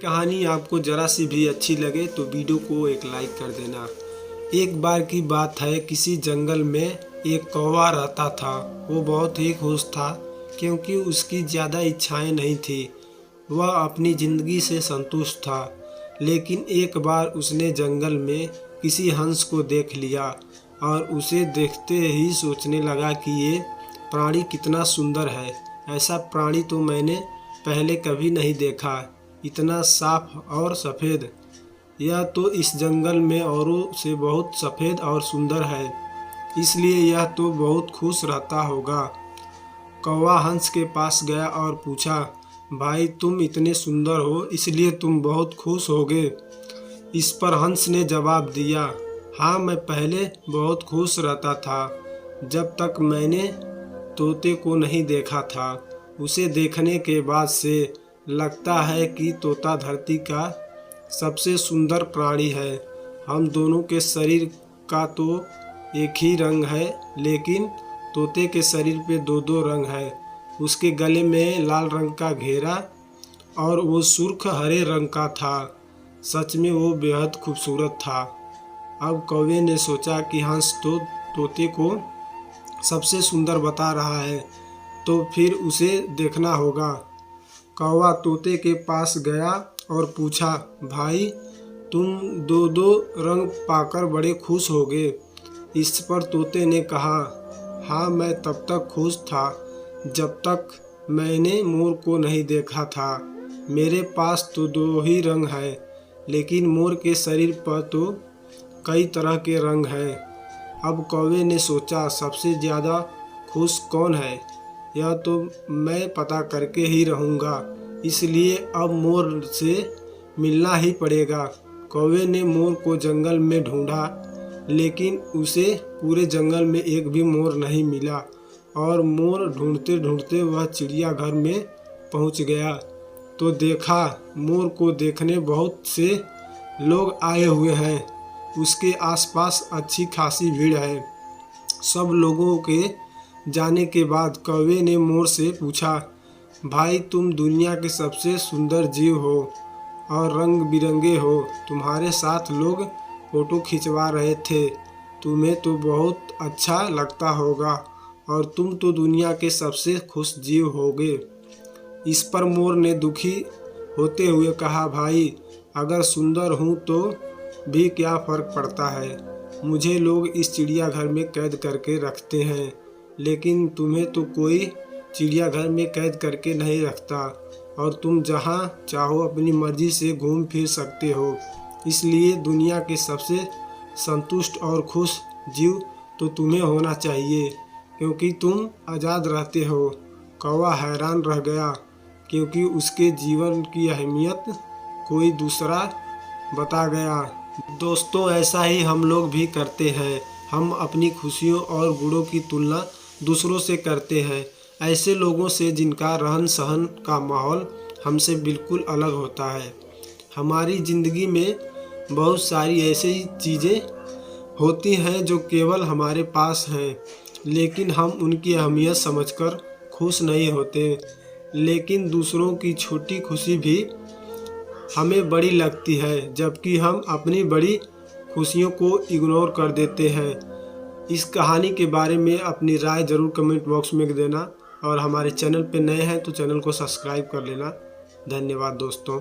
कहानी आपको ज़रा सी भी अच्छी लगे तो वीडियो को एक लाइक कर देना। एक बार की बात है, किसी जंगल में एक कौवा रहता था। वो बहुत ही खुश था क्योंकि उसकी ज़्यादा इच्छाएं नहीं थी। वह अपनी ज़िंदगी से संतुष्ट था। लेकिन एक बार उसने जंगल में किसी हंस को देख लिया और उसे देखते ही सोचने लगा कि ये प्राणी कितना सुंदर है। ऐसा प्राणी तो मैंने पहले कभी नहीं देखा, इतना साफ और सफ़ेद। यह तो इस जंगल में औरों से बहुत सफ़ेद और सुंदर है, इसलिए यह तो बहुत खुश रहता होगा। कौवा हंस के पास गया और पूछा, भाई तुम इतने सुंदर हो इसलिए तुम बहुत खुश होगे। इस पर हंस ने जवाब दिया, हाँ मैं पहले बहुत खुश रहता था जब तक मैंने तोते को नहीं देखा था। उसे देखने के बाद से लगता है कि तोता धरती का सबसे सुंदर प्राणी है। हम दोनों के शरीर का तो एक ही रंग है, लेकिन तोते के शरीर पे दो दो रंग है। उसके गले में लाल रंग का घेरा और वो सुर्ख हरे रंग का था। सच में वो बेहद खूबसूरत था। अब कौवे ने सोचा कि हंस तो तोते को सबसे सुंदर बता रहा है, तो फिर उसे देखना होगा। कौवा तोते के पास गया और पूछा, भाई तुम दो दो रंग पाकर बड़े खुश होगे। इस पर तोते ने कहा, हाँ मैं तब तक खुश था जब तक मैंने मोर को नहीं देखा था। मेरे पास तो दो ही रंग है, लेकिन मोर के शरीर पर तो कई तरह के रंग हैं। अब कौवे ने सोचा, सबसे ज़्यादा खुश कौन है, यह तो मैं पता करके ही रहूँगा। इसलिए अब मोर से मिलना ही पड़ेगा। कौवे ने मोर को जंगल में ढूंढा, लेकिन उसे पूरे जंगल में एक भी मोर नहीं मिला और मोर ढूंढते ढूंढते वह चिड़ियाघर में पहुंच गया तो देखा मोर को देखने बहुत से लोग आए हुए हैं। उसके आसपास अच्छी खासी भीड़ है। सब लोगों के जाने के बाद कौवे ने मोर से पूछा, भाई तुम दुनिया के सबसे सुंदर जीव हो और रंग बिरंगे हो। तुम्हारे साथ लोग फ़ोटो खिंचवा रहे थे, तुम्हें तो बहुत अच्छा लगता होगा और तुम तो दुनिया के सबसे खुश जीव होगे। इस पर मोर ने दुखी होते हुए कहा, भाई अगर सुंदर हूँ तो भी क्या फ़र्क पड़ता है। मुझे लोग इस चिड़ियाघर में कैद करके रखते हैं, लेकिन तुम्हें तो कोई चिड़ियाघर में कैद करके नहीं रखता और तुम जहाँ चाहो अपनी मर्ज़ी से घूम फिर सकते हो। इसलिए दुनिया के सबसे संतुष्ट और खुश जीव तो तुम्हें होना चाहिए, क्योंकि तुम आज़ाद रहते हो। कौवा हैरान रह गया, क्योंकि उसके जीवन की अहमियत कोई दूसरा बता गया। दोस्तों, ऐसा ही हम लोग भी करते हैं। हम अपनी खुशियों और गुणों की तुलना दूसरों से करते हैं, ऐसे लोगों से जिनका रहन सहन का माहौल हमसे बिल्कुल अलग होता है। हमारी ज़िंदगी में बहुत सारी ऐसी चीज़ें होती हैं जो केवल हमारे पास हैं, लेकिन हम उनकी अहमियत समझकर खुश नहीं होते। लेकिन दूसरों की छोटी खुशी भी हमें बड़ी लगती है, जबकि हम अपनी बड़ी खुशियों को इग्नोर कर देते हैं। इस कहानी के बारे में अपनी राय ज़रूर कमेंट बॉक्स में देना और हमारे चैनल पे नए हैं तो चैनल को सब्सक्राइब कर लेना। धन्यवाद दोस्तों।